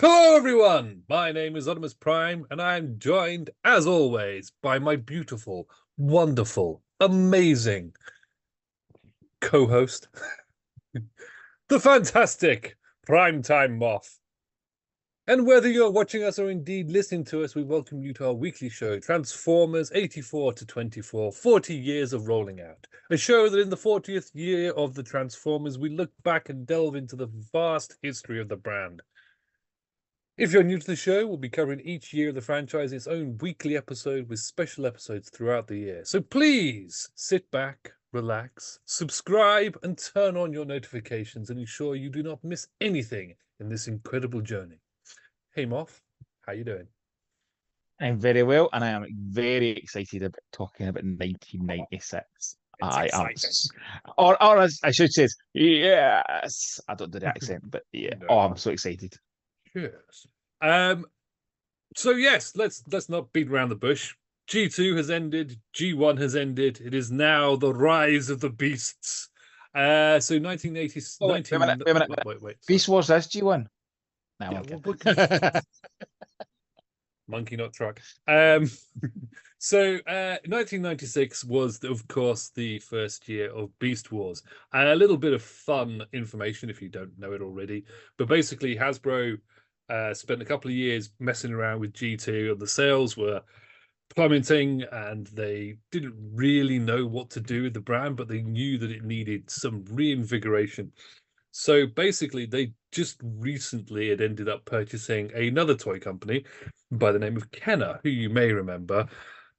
Hello, everyone. My name is Optimus Prime, and I am joined, as always, by my beautiful, wonderful, amazing co-host, the fantastic Primetime Moff. And whether you're watching us or indeed listening to us, we welcome you to our weekly show, Transformers 84 to 24, 40 years of rolling out. A show that in the 40th year of the Transformers, we look back and delve into the vast history of the brand. If you're new to the show, we'll be covering each year of the franchise in its own weekly episode with special episodes throughout the year. So please sit back, relax, subscribe, and turn on your notifications and ensure you do not miss anything in this incredible journey. Hey, Moff, how you doing? I'm very well, and I am very excited about talking about 1996. It's I am, exciting. or as I should say, yes. I don't do the accent, but yeah. Oh, No. I'm so excited. Cheers. Um, so yes, let's not beat around the bush. G2 has ended, G1 has ended. It is now the rise of the beasts. So 1980, Oh, wait a minute, wait a minute. wait, sorry. Beast Wars is G1. No, Yeah, I'm well, kidding. monkey not truck. So 1996 was, of course, the first year of Beast Wars. A little bit of fun information if you don't know it already, but basically Hasbro spent a couple of years messing around with G2, and the sales were plummeting, and they didn't really know what to do with the brand, but they knew that it needed some reinvigoration. So basically, they just recently had ended up purchasing another toy company by the name of Kenner, who you may remember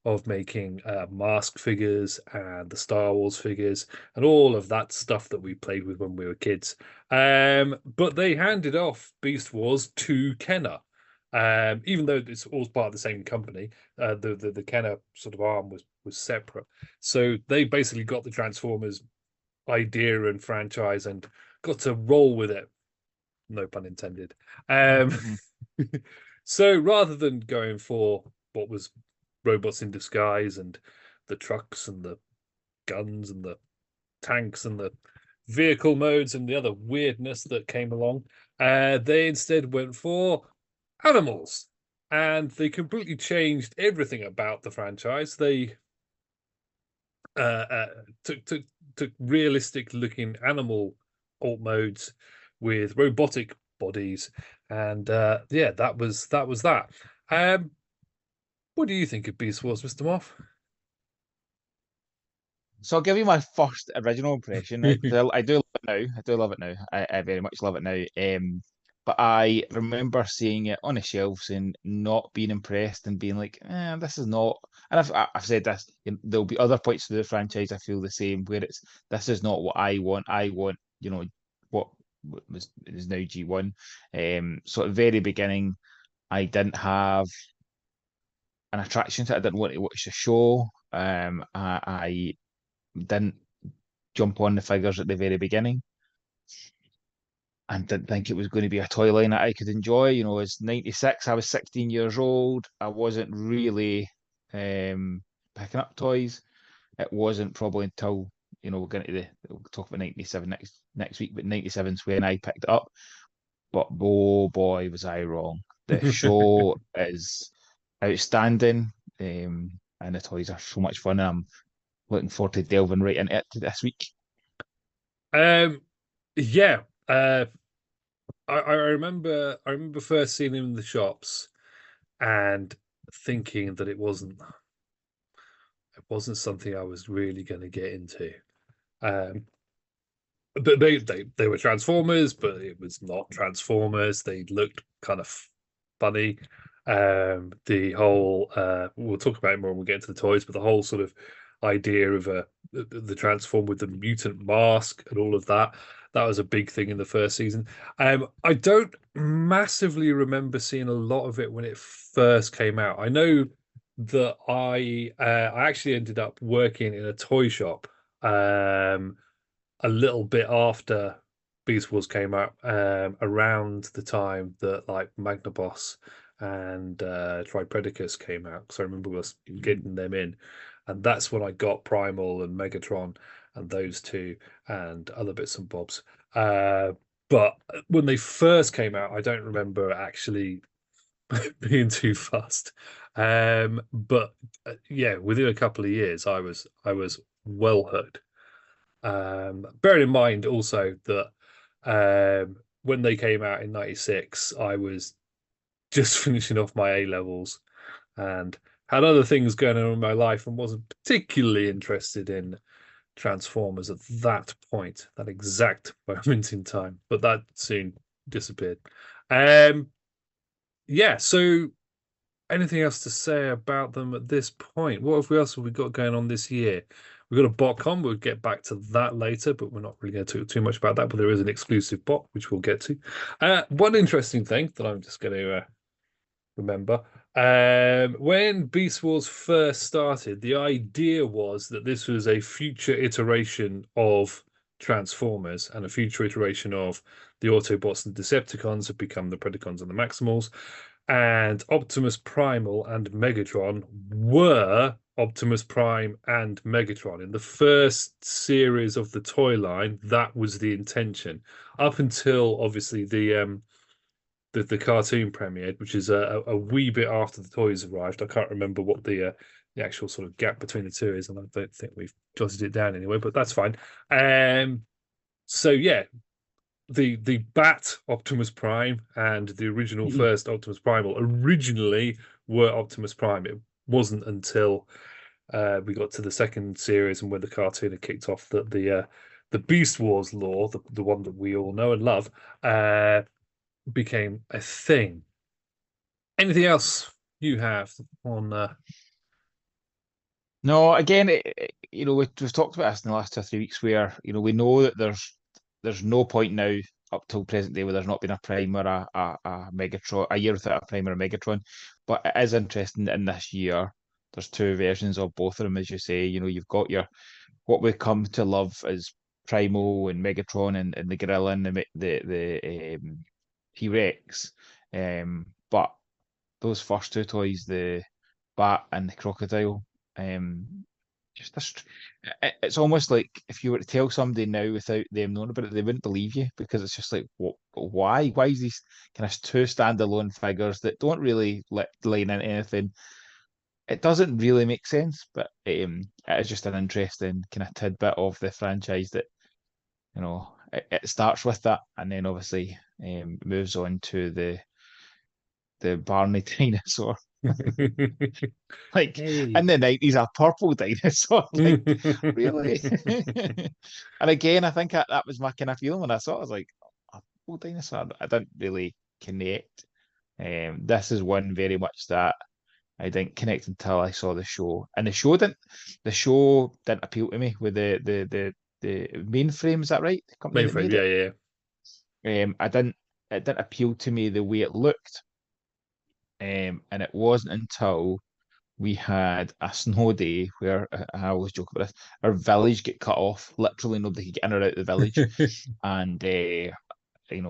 of making mask figures and the Star Wars figures and all of that stuff that we played with when we were kids. But they handed off Beast Wars to Kenner. Even though it's all part of the same company, the Kenner sort of arm was separate. So they basically got the Transformers idea and franchise and got to roll with it. No pun intended. Um, Mhm. so rather than going for what was robots in disguise and the trucks and the guns and the tanks and the vehicle modes and the other weirdness that came along, they instead went for animals. And they completely changed everything about the franchise. They uh, uh, took realistic looking animal alt modes with robotic bodies, and yeah, that was that. Um, what do you think of Beast Wars, Mr. Moff? So I'll give you my first original impression, right? Because I do love it now. I do love it now. I very much love it now. But I remember seeing it on the shelves and not being impressed and being like, this is not. And I've said this. There'll be other points to the franchise I feel the same, where it's this is not what I want. I want, what is now G1. So at the very beginning, I didn't have an attraction to it. I didn't want to watch the show. I didn't jump on the figures at the very beginning and didn't think it was going to be a toy line that I could enjoy. It's 96, I was 16 years old. I wasn't really picking up toys. It wasn't probably until, we're going to we'll talk about 97 next week, but 97 is when I picked it up. But oh boy, was I wrong. The show is outstanding. And the toys are so much fun. And I'm looking forward to delving right into it this week. um, yeah, I remember first seeing him in the shops and thinking that it wasn't something I was really going to get into. Um, but they were Transformers, but it was not Transformers. They looked kind of funny. The whole we'll talk about it more when we get into the toys, but the whole sort of idea of the transform with the mutant mask and all of that was a big thing in the first season. I don't massively remember seeing a lot of it when it first came out. I know that I actually ended up working in a toy shop a little bit after Beast Wars came out, around the time that like Magnaboss and Tripredacus came out. Because I remember us getting them in, and that's when I got Primal and Megatron and those two and other bits and bobs. Uh, But when they first came out, I don't remember actually being too fussed. But yeah, within a couple of years, I was well hooked. Bearing in mind also that when they came out in '96, I was just finishing off my A levels and had other things going on in my life and wasn't particularly interested in Transformers at that point, that exact moment in time. But that soon disappeared. Um, yeah, so anything else to say about them at this point? What else have we got going on this year? We've got a botcon. We'll get back to that later, but we're not really going to talk too much about that. But there is an exclusive bot, which we'll get to. One interesting thing that I'm just going to remember. When Beast Wars first started, the idea was that this was a future iteration of Transformers and a future iteration of the Autobots and Decepticons have become the Predacons and the Maximals. And Optimus Primal and Megatron were Optimus Prime and Megatron. In the first series of the toy line, that was the intention. Up until obviously the cartoon premiered, which is a wee bit after the toys arrived. I can't remember what the actual sort of gap between the two is, and I don't think we've jotted it down anyway, but that's fine. So yeah, the Bat Optimus Prime and the original first Optimus Primal originally were Optimus Prime. It wasn't until we got to the second series and when the cartoon had kicked off that the Beast Wars lore, the one that we all know and love, became a thing. Anything else you have on? No, again, we've talked about this in the last 2 or 3 weeks, where we know that there's no point now up till present day where there's not been a Prime or a Megatron, a year without a Prime or a Megatron. But it is interesting that in this year there's two versions of both of them, as you say. You've got your what we come to love as Primal and Megatron and the Gorilla and the T-Rex. But those first two toys, the Bat and the Crocodile, just it's almost like if you were to tell somebody now without them knowing about it, they wouldn't believe you, because it's just like, what, why? Why is these kind of two standalone figures that don't really line in anything? It doesn't really make sense, but it is just an interesting kind of tidbit of the franchise that it starts with that, and then obviously moves on to the Barney dinosaur. Like in the 90s, a purple dinosaur. Like, really? And again, I think that was my kind of feeling when I saw it. I was like, a purple dinosaur? I didn't really connect. This is one very much that I didn't connect until I saw the show. And the show didn't appeal to me with the mainframe, is that right? The company that Mainframe, made yeah, it. yeah, It didn't appeal to me the way it looked. And it wasn't until we had a snow day where I always joke about this. Our village get cut off. Literally, nobody could get in or out of the village. yeah. And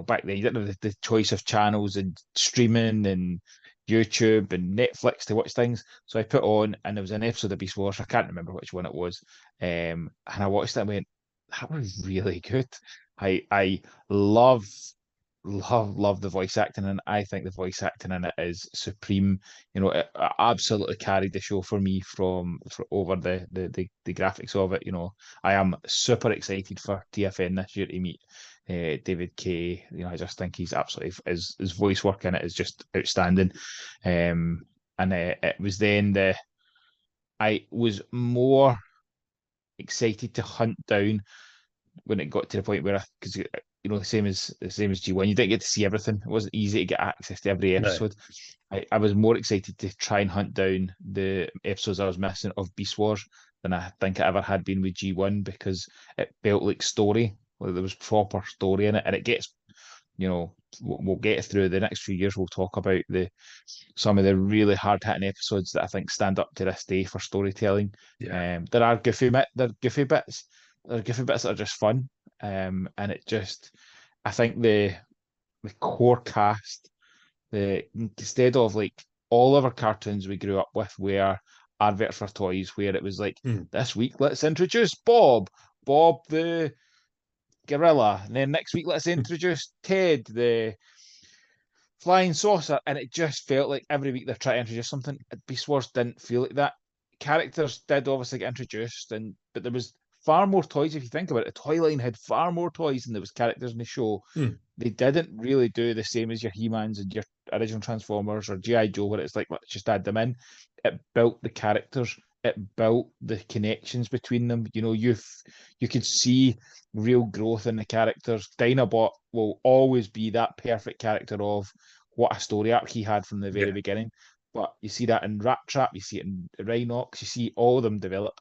back then you didn't have the choice of channels and streaming and YouTube and Netflix to watch things. So I put on, and there was an episode of Beast Wars. I can't remember which one it was. And I watched it and went, that was really good. I love the voice acting, and I think the voice acting in it is supreme. It absolutely carried the show for me for over the graphics of it. I am super excited for TFN this year to meet David Kay. I just think he's absolutely his voice work in it is just outstanding. And it was then I was more excited to hunt down when it got to the point where, because the same as G1, you didn't get to see everything. It wasn't easy to get access to every No. episode. I was more excited to try and hunt down the episodes I was missing of Beast Wars than I think I ever had been with G1, because it felt like story. Like there was proper story in it, and it gets, we'll get through the next few years. We'll talk about some of the really hard hitting episodes that I think stand up to this day for storytelling. Yeah. There are goofy bits. There are goofy bits that are just fun. And it just, I think the core cast, instead of like all of our cartoons we grew up with were adverts for toys, where it was like, Mm. this week let's introduce Bob the gorilla, and then next week let's introduce Ted, the flying saucer, and it just felt like every week they're trying to introduce something. Beast Wars didn't feel like that. Characters did obviously get introduced, but there was far more toys. If you think about it, the toy line had far more toys than there was characters in the show. They didn't really do the same as your He-Mans and your original Transformers or G.I. Joe, where it's like, let's just add them in. It built the characters. It built the connections between them. You could see real growth in the characters. Dinobot will always be that perfect character of what a story arc he had from the very beginning. But you see that in Rat Trap, you see it in Rhinox, you see all of them develop.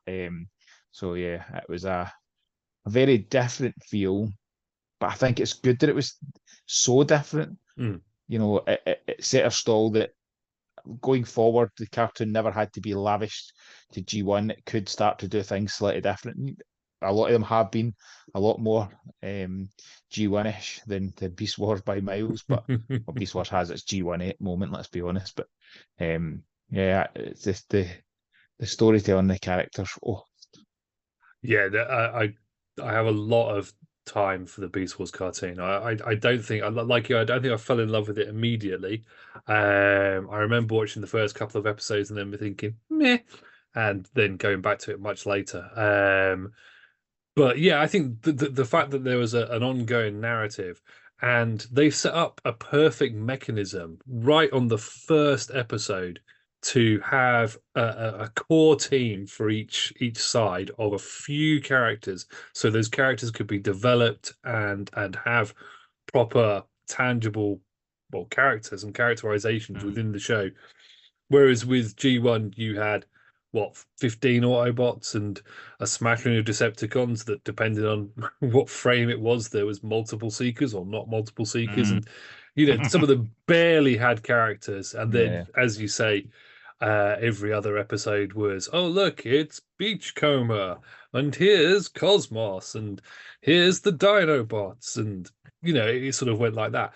So yeah, it was a very different feel, but I think it's good that it was so different. It set a stall that going forward, the cartoon never had to be lavished to G1. It could start to do things slightly different. A lot of them have been a lot more G1-ish than Beast Wars by miles, but well, Beast Wars has its G1 moment, let's be honest. But yeah, it's just the storytelling, the characters. Oh, yeah, I have a lot of time for the Beast Wars cartoon. I don't think, like you, I don't think I fell in love with it immediately. I remember watching the first couple of episodes and then thinking meh, and then going back to it much later. But yeah, I think the fact that there was an ongoing narrative and they've set up a perfect mechanism right on the first episode to have a core team for each side of a few characters, so those characters could be developed and have proper tangible characters and characterizations within the show. Whereas with G1 you had what, 15 Autobots and a smattering of Decepticons that depended on what frame it was, there was multiple Seekers or not multiple Seekers. And some of them barely had characters. And then, as you say, every other episode was, oh, look, it's Beachcomber, and here's Cosmos, and here's the Dinobots. And, it sort of went like that.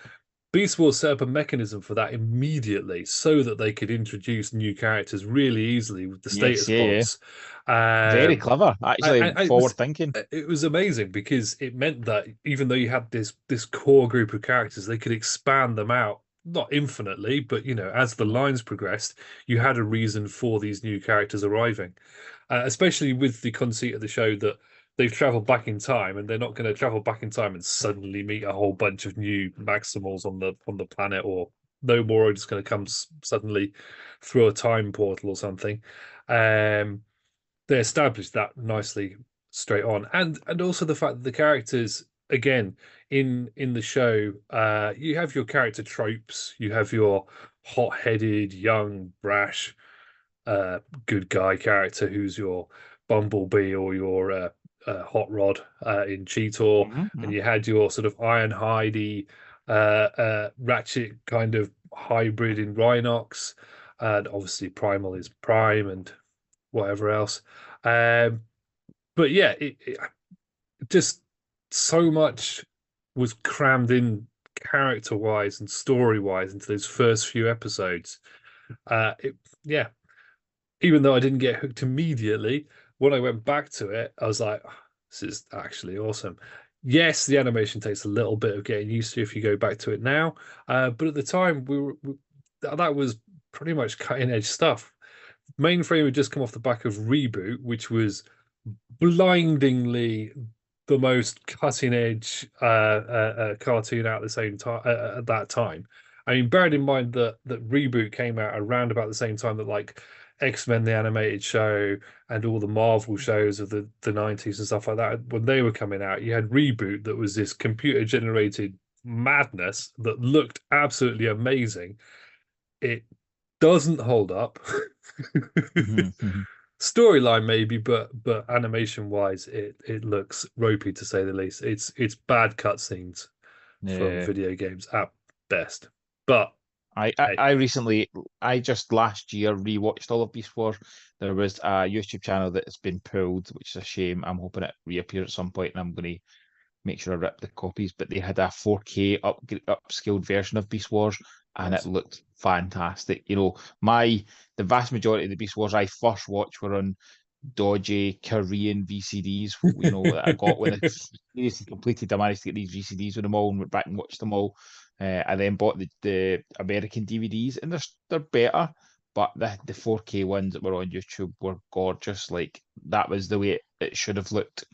Beast Wars set up a mechanism for that immediately so that they could introduce new characters really easily with the status pods. Very clever, actually, forward thinking. It was amazing because it meant that even though you had this core group of characters, they could expand them out, not infinitely, but as the lines progressed, you had a reason for these new characters arriving. Especially with the conceit of the show that they've traveled back in time, and they're not going to travel back in time and suddenly meet a whole bunch of new Maximals on the planet, or no more are just going to come suddenly through a time portal or something. They established that nicely straight on, and also the fact that the characters, again, in the show, you have your character tropes. You have your hot-headed, young, brash, good guy character who's your Bumblebee or your Hot Rod in Cheetor, and you had your sort of Ironhide Ratchet kind of hybrid in Rhinox, and obviously Primal is Prime and whatever else. But yeah, it just so much was crammed in character-wise and story-wise into those first few episodes. Yeah, even though I didn't get hooked immediately, when I went back to it, I was like, oh, this is actually awesome. Yes, the animation takes a little bit of getting used to if you go back to it now. But at the time, that was pretty much cutting edge stuff. Mainframe had just come off the back of Reboot, which was blindingly the most cutting edge cartoon out at the same time at that time. I mean, bearing in mind that Reboot came out around about the same time that like X-Men the animated show and all the Marvel shows of the 90s and stuff like that, when they were coming out, you had Reboot that was this computer generated madness that looked absolutely amazing. It doesn't hold up. Storyline maybe, but animation wise, it looks ropey to say the least. It's bad cutscenes from video games at best. But I just last year rewatched all of Beast Wars. There was a YouTube channel that has been pulled, which is a shame. I'm hoping it reappears at some point, and I'm going to make sure I rip the copies. But they had a 4K upscaled version of Beast Wars, and it looked fantastic. The vast majority of the Beast Wars I first watched were on dodgy Korean VCDs, that I got when I seriously completed. I managed to get these VCDs with them all and went back and watched them all. I then bought the American DVDs, and they're better, but the 4K ones that were on YouTube were gorgeous. Like that was the way it should have looked,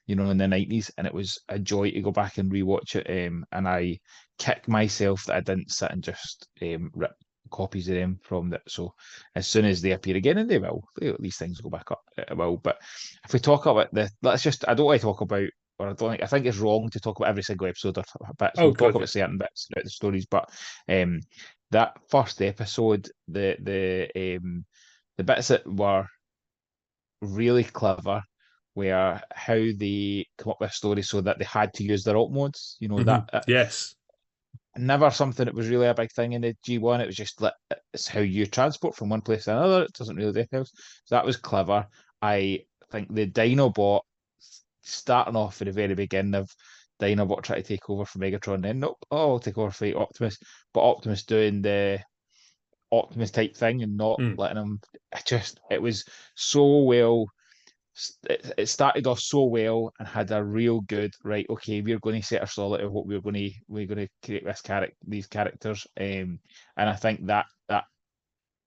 in the 90s, and it was a joy to go back and rewatch it. And I kick myself that I didn't sit and just rip copies of them from that. So as soon as they appear again, and they will, these things go back up. It will. But if we talk about I don't want to talk about, or I think it's wrong to talk about every single episode or bits. Oh We'll talk god, about certain bits throughout the stories, but that first episode, the bits that were really clever were how they come up with a story so that they had to use their alt modes. That yes, never something that was really a big thing in the G1. It was just like it's how you transport from one place to another. It doesn't really do anything else. So that was clever. I think the Dinobot starting off at the very beginning of Dinobot trying to take over for Megatron, then nope, I'll take over for Optimus, but Optimus doing the Optimus type thing and not mm. letting him. It was so well. It started off so well and had a real good right. Okay, we're going to set our solid of what we're going to create these characters, and I think that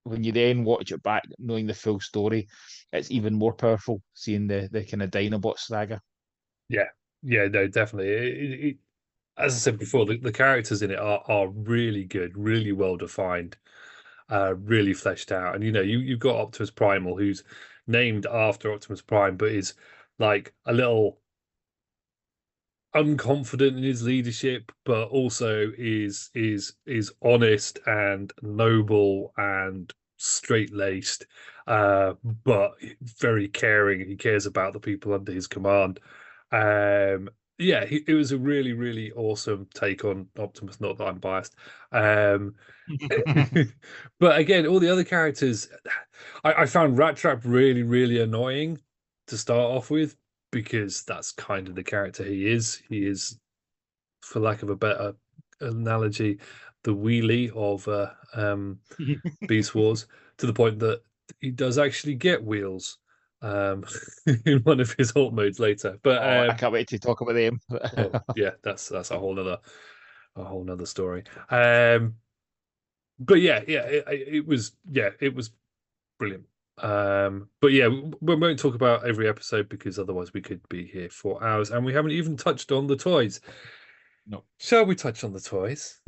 when you then watch it back, knowing the full story, it's even more powerful seeing the kind of Dinobot saga. Yeah, yeah, no, definitely. As I said before, the characters in it are really good, really well defined, really fleshed out. And you've got Optimus Primal, who's named after Optimus Prime, but is like a little unconfident in his leadership, but also is honest and noble and straight-laced, but very caring. He cares about the people under his command. Yeah, it was a really, really awesome take on Optimus. Not that I'm biased. But again, all the other characters, I found Rat Trap really, really annoying to start off with because that's kind of the character he is. He is, for lack of a better analogy, the wheelie of Beast Wars, to the point that he does actually get wheels in one of his alt modes later. But Oh, I can't wait to talk about them. oh yeah, that's a whole nother story. But it was brilliant. But yeah, we won't talk about every episode because otherwise we could be here for hours, and we haven't even touched on the toys. No. Shall we touch on the toys?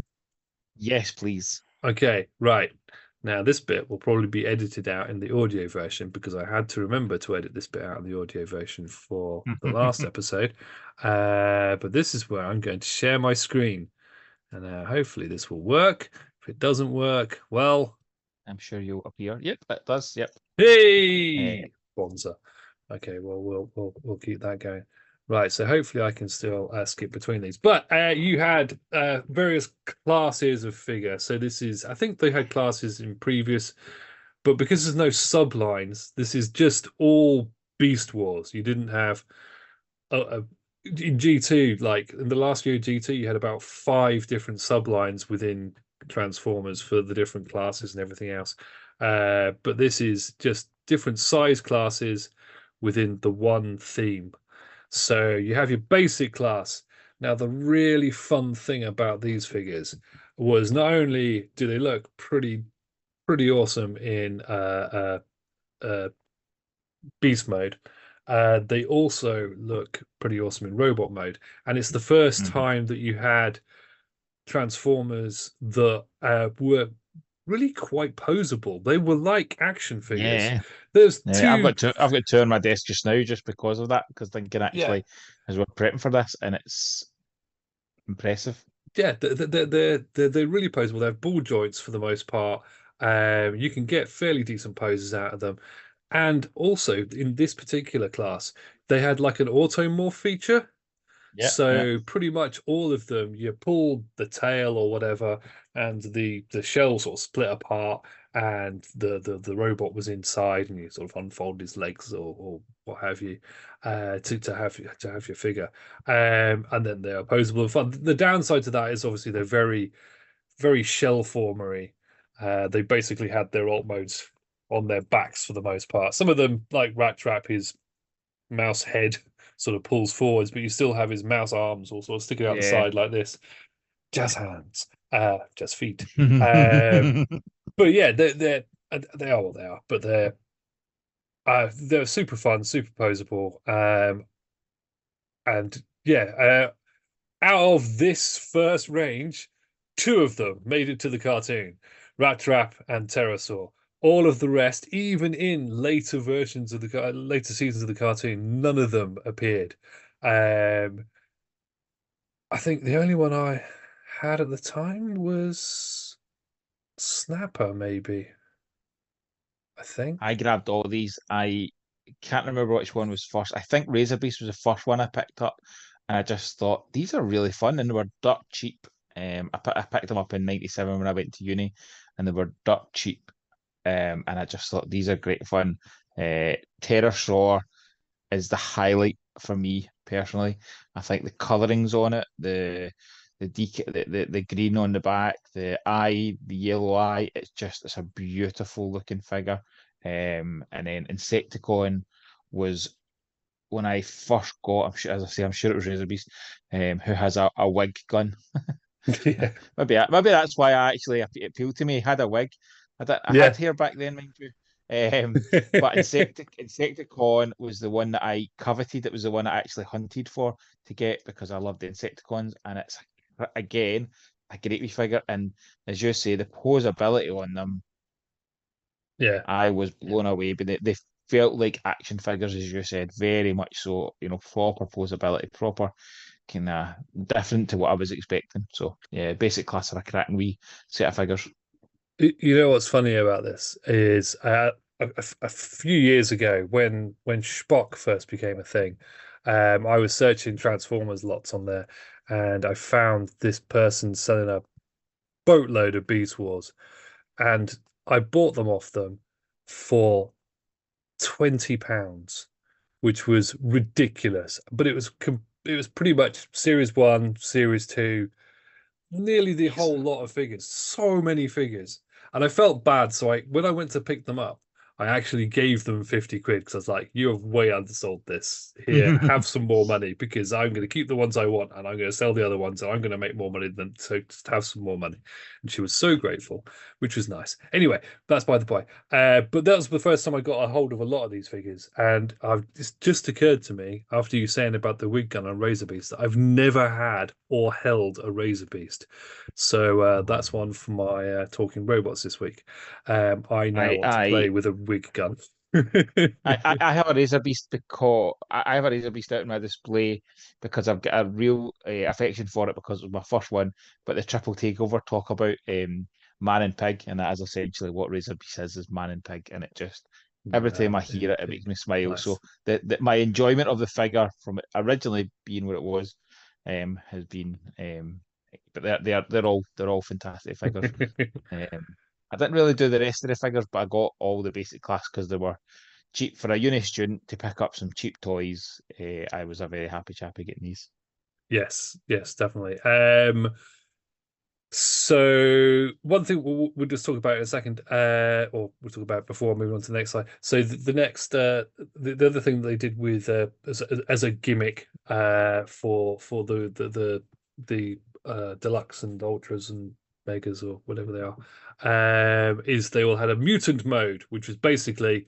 Yes, please. Okay, right. Now this bit will probably be edited out in the audio version because I had to remember to edit this bit out in the audio version for the last episode. But this is where I'm going to share my screen, and hopefully this will work. If it doesn't work, well, I'm sure you'll appear. Yep, it does. Yep. hey, Bonza. Okay, well, we'll keep that going. Right, so hopefully I can still skip between these. But you had various classes of figure. So I think they had classes in previous, but because there's no sublines, this is just all Beast Wars. You didn't have in G2, like in the last year of G2, you had about 5 different sublines within Transformers for the different classes and everything else. But this is just different size classes within the one theme. So you have your basic class. Now, the really fun thing about these figures was not only do they look pretty awesome in beast mode, they also look pretty awesome in robot mode. And it's the first time that you had Transformers that were really quite posable. They were like action figures. Yeah. There's Yeah, two. I've got two on my desk just now just because of that, because thinking Yeah, actually as we're prepping for this, and it's impressive. yeah, they're really posable. They have ball joints for the most part. You can get fairly decent poses out of them. And also in this particular class, they had like an automorph feature. Yeah, yeah. So pretty much all of them, you pulled the tail or whatever, and the shell sort of split apart, and the robot was inside, and you sort of unfold his legs or what have you, to have your figure. And then they're opposable and fun. The downside to that is obviously they're very very shell formery. They basically had their alt modes on their backs for the most part. Some of them, like Rat Trap, his mouse head sort of pulls forwards, but you still have his mouse arms all sort of sticking out the Yeah. side like this. Jazz hands, jazz feet. But yeah, they are what they are, but they're super fun, super posable, and yeah, out of this first range, two of them made it to the cartoon, Rat Trap and Pterosaur. All of the rest, even in later versions of the later seasons of the cartoon, none of them appeared. Um, I think the only one I had at the time was Snapper, maybe. I I think. grabbed all these. I can't remember which one was first. I think Razor Beast was the first one I picked up, and I just thought these are really fun, and they were dirt cheap. I picked them up in '97 when I went to uni, and they were dirt cheap. And I just thought these are great fun. Pterosaur is the highlight for me personally. I think the colorings on it, the green on the back, the eye, the yellow eye, it's a beautiful looking figure. And then Insecticon was when I first got, I'm sure, as I say, I'm sure it was Razor Beast, who has a wig gun. Yeah. Maybe that's why I actually it appealed to me. He had a wig. I Yeah. had hair back then, mind you. But Insecticon was the one that I coveted. It was the one I actually hunted for to get because I loved the Insecticons, and it's again a great wee figure. And as you say, the posability on them, Yeah. I was blown away. But they felt like action figures, as you said, very much so. Proper posability, proper kind of different to what I was expecting. So yeah, basic class of a cracking wee set of figures. You know what's funny about this is a few years ago when Spock first became a thing, I was searching Transformers lots on there, and I found this person selling a boatload of Beast Wars, and I bought them off them for £20, which was ridiculous. But it was pretty much Series One, Series Two, nearly the Yes. whole lot of figures, so many figures. And I felt bad. So when I went to pick them up, I actually gave them 50 quid because I was like, you have way undersold this. Here, have some more money because I'm going to keep the ones I want and I'm going to sell the other ones and I'm going to make more money than so just have some more money. And she was so grateful, which was nice. Anyway, that's by the by. But that was the first time I got a hold of a lot of these figures. And it's just occurred to me after you saying about the wig gun and Razor Beast that I've never had or held a Razor Beast. So that's one for my talking robots this week. I now I want to I play with a wig gun. I have a Razor Beast because I have a Razor Beast out in my display because I've got a real affection for it because it was my first one. But the triple takeover talk about Man and Pig, and that is essentially what Razor Beast is Man and Pig, and it just every time I Man hear in it, it pink. makes me smile. Nice. So my enjoyment of the figure from it originally being what it was, has been but they're all fantastic figures. Um, I didn't really do the rest of the figures, but I got all the basic class because they were cheap for a uni student to pick up some cheap toys. I was a very happy chappy getting these. Yes, yes, definitely. So one thing we'll just talk about in a second, or we'll talk about before moving on to the next slide. So the next, the other thing they did with as a gimmick, for the deluxe and ultras and megas or whatever they are, is they all had a mutant mode, which was basically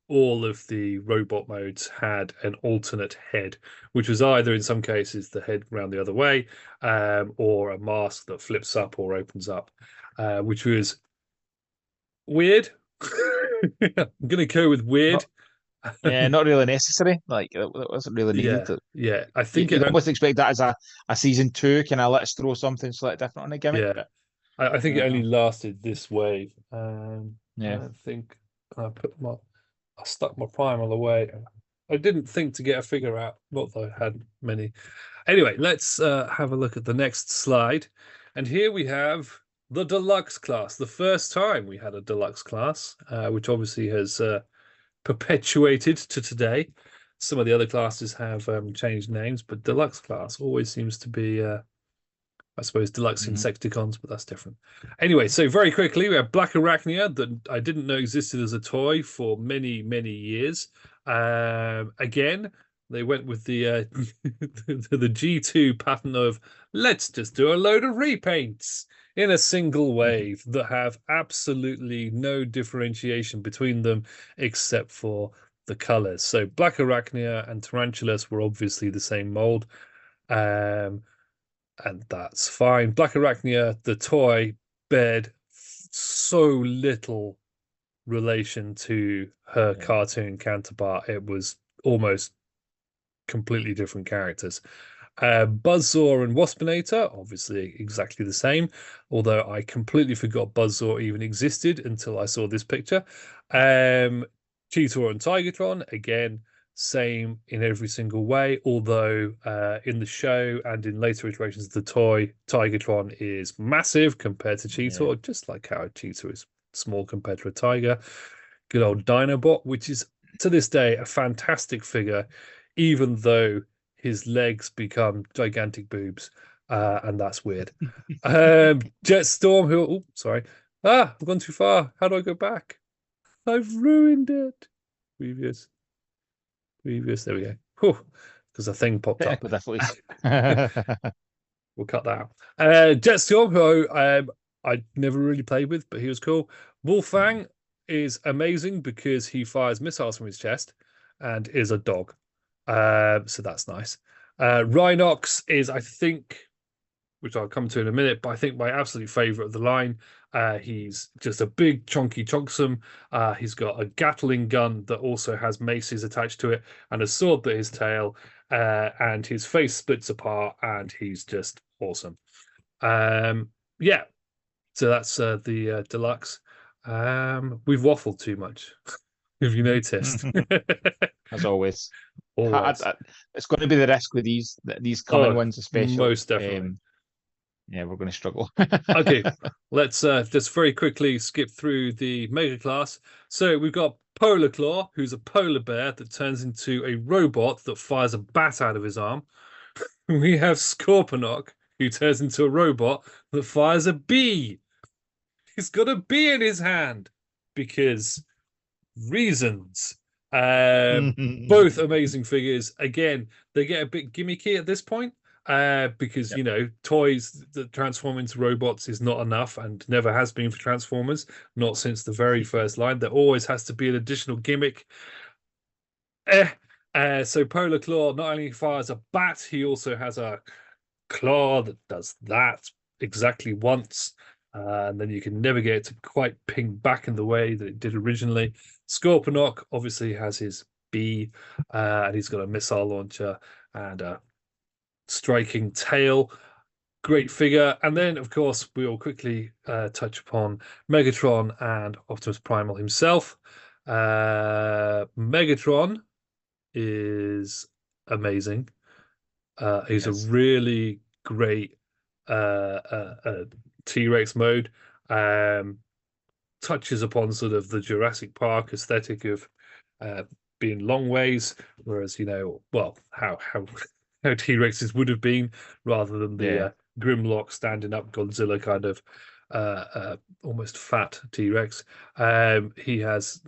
all of the robot modes had an alternate head, which was either in some cases the head round the other way, or a mask that flips up or opens up, which was weird. I'm gonna go with weird. Not not really necessary. Like it wasn't really needed. Yeah, yeah. I You, think you'd it. almost expect that as a season two. Can I let's throw something slightly different on a gimmick? Yeah, But I think it only uh, lasted this wave. I yeah, don't think I stuck my primal away. I didn't think to get a figure out. Not that I had many. Anyway, let's have a look at the next slide. And here we have the deluxe class. The first time we had a deluxe class, which obviously has perpetuated to today. Some of the other classes have changed names, but deluxe class always seems to be I suppose Deluxe Mhm. Insecticons, but that's different. Anyway, so very quickly, we have Black Arachnia that I didn't know existed as a toy for many, many years. Again, they went with the the G2 pattern of let's just do a load of repaints in a single wave that have absolutely no differentiation between them except for the colors. So Black Arachnia and Tarantulas were obviously the same mold. Um, and that's fine. Black Arachnia, the toy, bared so little relation to her Yeah. cartoon counterpart. It was almost completely different characters. Buzzsaw and Waspinator, obviously exactly the same, although I completely forgot Buzzsaw even existed until I saw this picture. Cheetor and Tigatron, again, same in every single way, although in the show and in later iterations of the toy, Tigatron is massive compared to Yeah. Cheetor, just like how Cheetor is small compared to a tiger. Good old Dinobot, which is to this day a fantastic figure, even though his legs become gigantic boobs, and that's weird. Jetstorm, who? Oh, sorry. I've gone too far. How do I go back? I've ruined it. Previous, previous. There we go. Because a thing popped up. Technical difficulties. We'll cut that out. Jetstorm, who I never really played with, but he was cool. Wolfang is amazing because he fires missiles from his chest and is a dog. So that's nice. Rhinox is, I think, which I'll come to in a minute, but I think my absolute favorite of the line. He's just a big, chunky chunksome. He's got a Gatling gun that also has maces attached to it and a sword that his tail, and his face splits apart, and he's just awesome. Yeah, so that's the deluxe. We've waffled too much. Have you noticed? As always. Always. It's going to be the risk with these coming Oh, ones, especially. most definitely. Yeah, we're going to struggle. Okay, let's just very quickly skip through the Mega Class. So we've got Polar Claw, who's a polar bear that turns into a robot that fires a bat out of his arm. We have Scorponok, who turns into a robot that fires a bee. He's got a bee in his hand because reasons. Both amazing figures. Again, they get a bit gimmicky at this point because, Yep. you know, toys that transform into robots is not enough and never has been for Transformers, not since the very first line. There always has to be an additional gimmick. So Polar Claw not only fires a bat, he also has a claw that does that exactly once. And then you can never get it to quite ping back in the way that it did originally. Scorponok obviously has his bee, and he's got a missile launcher and a striking tail. Great figure. And then, of course, we will quickly touch upon Megatron and Optimus Primal himself. Megatron is amazing. He's a Yes. really great T-Rex mode. Touches upon sort of the Jurassic Park aesthetic of uh, being long ways, whereas well, how T-Rexes would have been, rather than the Yeah. Grimlock standing up Godzilla kind of almost fat T-Rex. He has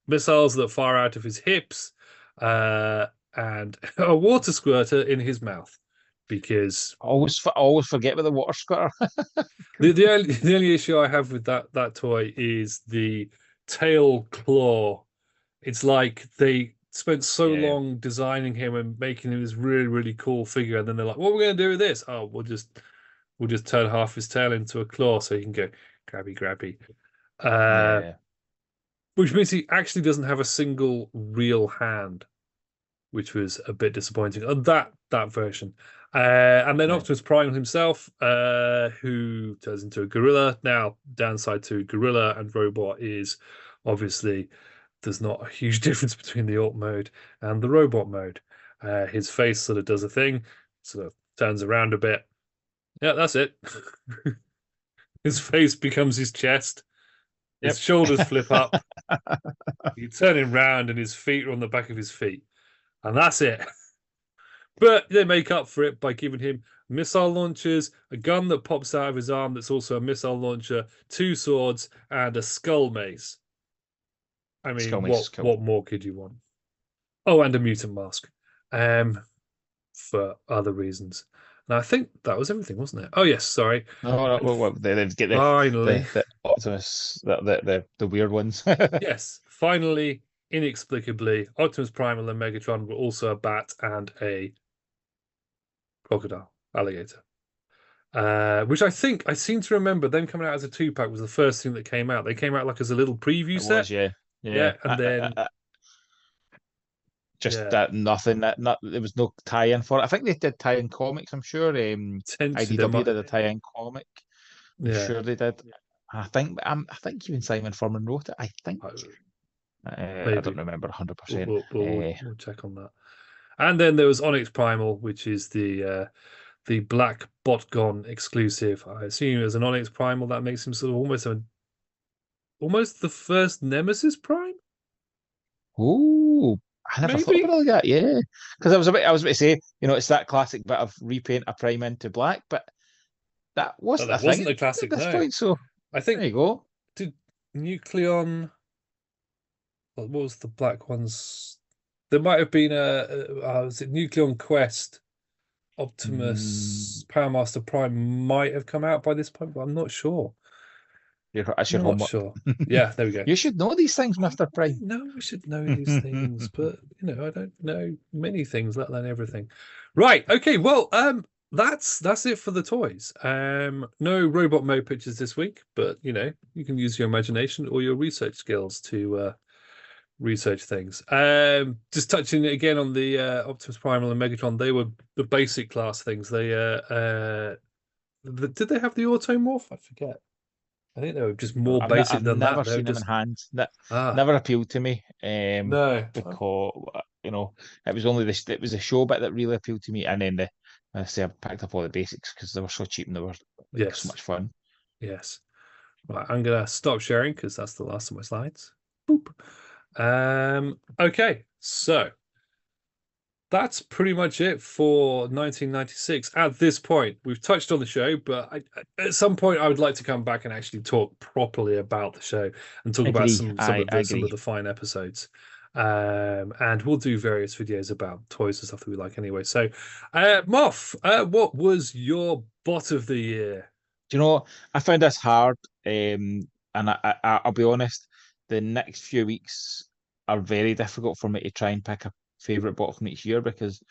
missiles that fire out of his hips, and a water squirter in his mouth because Always forget about the water squitter. the only issue I have with that toy is the tail claw. It's like they spent so Yeah. long designing him and making him this really, really cool figure, and then they're like, "What are we going to do with this? Oh, we'll just turn half his tail into a claw so he can go grabby, grabby." Uh, Yeah. which means he actually doesn't have a single real hand, which was a bit disappointing. That version. And then Yeah. Optimus Prime himself, who turns into a gorilla. Now, downside to gorilla and robot is obviously there's not a huge difference between the alt mode and the robot mode. His face sort of does a thing, sort of turns around a bit. Yeah, that's it. His face becomes his chest. His Yep. shoulders flip up. You turn him round, and his feet are on the back of his feet, and that's it. But they make up for it by giving him missile launchers, a gun that pops out of his arm that's also a missile launcher, two swords, and a skull mace. I Skull mean, Mace is cool. what more could you want? Oh, and a mutant mask. For other reasons. And I think that was everything, wasn't it? Oh yes, sorry. No, no, And they get finally, the Optimus, the weird ones. yes, finally, inexplicably, Optimus Primal and Megatron were also a bat and a crocodile, alligator. Which I think I seem to remember them coming out as a 2-pack was the first thing that came out. They came out like as a little preview It set. was, yeah, yeah. Yeah, and then Just yeah, that nothing. That not there was no tie-in for it. I think they did tie-in comics. I'm sure. potentially there IDW might did a tie-in comic. I'm yeah, sure they did. I think even Simon Furman wrote it. I think. I don't maybe remember 100%. we'll check on that. And then there was Onyx Primal, which is the Black Botgon exclusive. I assume as an Onyx Primal, that makes him sort of almost the first Nemesis Prime, Oh, I never thought about maybe. it like that. Yeah, because I was about to say, it's that classic bit of repaint a prime into black, but that No, wasn't a that thing wasn't a at classic. this No, point. So I there think you go. did Nucleon. What was the black ones? There might have been was it Nucleon Quest? Optimus Mm, Power Master Prime might have come out by this point, but I'm not sure. that's your Not homework. sure. Yeah, there we go. You should know these things, Mister I Prime. know I should know these things, but I don't know many things, let alone everything. Right. Okay. Well, that's it for the toys. No robot mode pictures this week, but you can use your imagination or your research skills to research things. Just touching again on the Optimus Primal and Megatron, they were the basic class things. Did they have the automorph? I forget. I think they were just more basic I've than that. never They were seen them in just hand. That ah never appealed to me. no. Because it was only this. It was the show bit that really appealed to me, and then I say I picked up all the basics because they were so cheap and they were like so Yes. much fun. Yes. Right, I'm gonna stop sharing because that's the last of my slides. Boop. Okay, so that's pretty much it for 1996. At this point, we've touched on the show, but at some point, I would like to come back and actually talk properly about the show and talk about Agree. some I of agree. the fine episodes. And we'll do various videos about toys and stuff that we like anyway. So, Moff, what was your bot of the year? Do you know, I found this hard, and I'll be honest, the next few weeks are very difficult for me to try and pick a favorite bot from each year because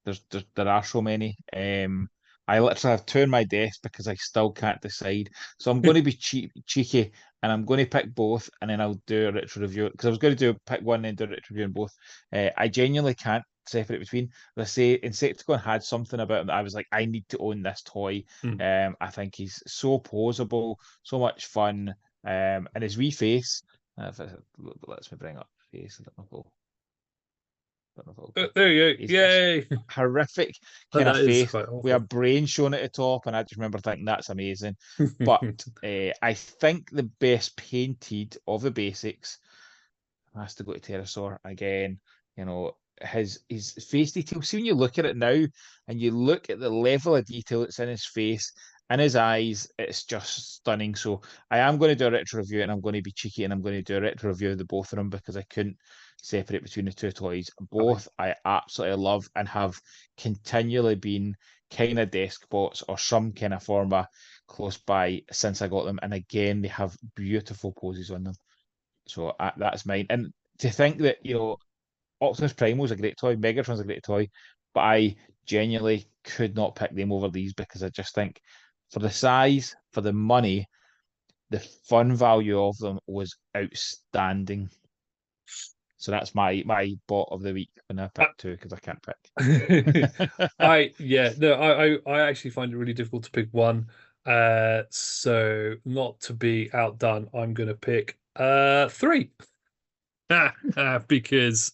there are so many. I literally have two on my desk because I still can't decide. So I'm going to be cheeky, and I'm going to pick both, and then I'll do a retro review because I was going to do pick one and do a retro review on both. I genuinely can't separate between. Let's say Insecticon had something about him that I was like, I need to own this toy. Hmm. I think he's so posable, so much fun, and his wee face. If it lets me bring up face, I don't know if it'll go. There you go. He's this Yay. horrific Oh, kind of that is face quite with a awful. brain showing at the top, and I just remember thinking that's amazing. But I think the best painted of the basics has to go to Pterosaur again. You know, his face detail. See, when you look at it now and you look at the level of detail that's in his face and his eyes, it's just stunning. So I am going to do a retro review, and I'm going to be cheeky, and I'm going to do a retro review of the both of them because I couldn't separate between the two toys. Both I absolutely love and have continually been kind of desk bots or some kind of format close by since I got them. And again, they have beautiful poses on them. So that's mine. And to think that, Optimus Primal is a great toy, Megatron's a great toy, but I genuinely could not pick them over these because I just think for the size, for the money, the fun value of them was outstanding. So that's my bot of the week when I pick two because I can't pick. I actually find it really difficult to pick one. So not to be outdone, I'm gonna pick three. Because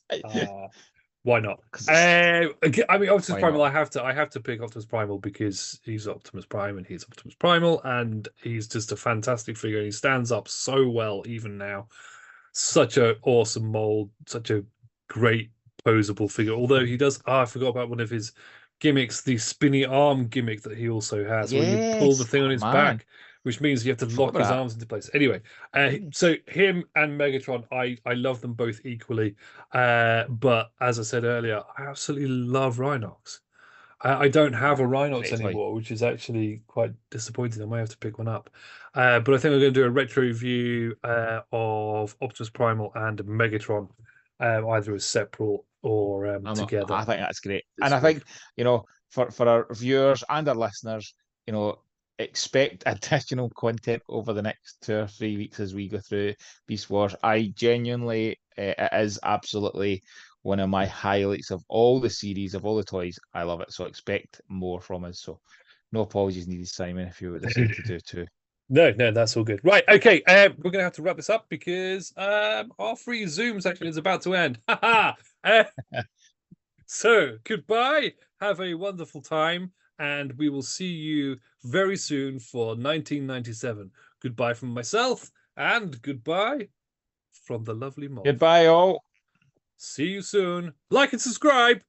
why not? I mean, Optimus Why Primal. not? I have to pick Optimus Primal because he's Optimus Prime and he's Optimus Primal, and he's just a fantastic figure. And he stands up so well even now. Such a awesome mold, such a great posable figure. Although he does, I forgot about one of his gimmicks, the spinny arm gimmick that he also has, where you pull the Yes, thing on oh, his man, back, which means you have to forgot lock his about arms into place. Anyway, that. so him and Megatron, I love them both equally. But as I said earlier, I absolutely love Rhinox. I don't have a Rhinox Great toy. anymore, which is actually quite disappointing. I might have to pick one up. But I think I'm going to do a retro review of Optimus Primal and Megatron, either as separate or together I think that's great, and this I week. think for our viewers and our listeners, expect additional content over the next 2 or 3 weeks as we go through Beast Wars. I genuinely, it is absolutely one of my highlights of all the series, of all the toys. I love it, so expect more from us. So no apologies needed, Simon, if you decide to do too. No, that's all good. Right, okay. We're gonna have to wrap this up because our free Zooms actually is about to end. Haha. So goodbye. Have a wonderful time, and we will see you very soon for 1997. Goodbye from myself, and goodbye from the lovely Moff. Goodbye, all. See you soon. Like and subscribe.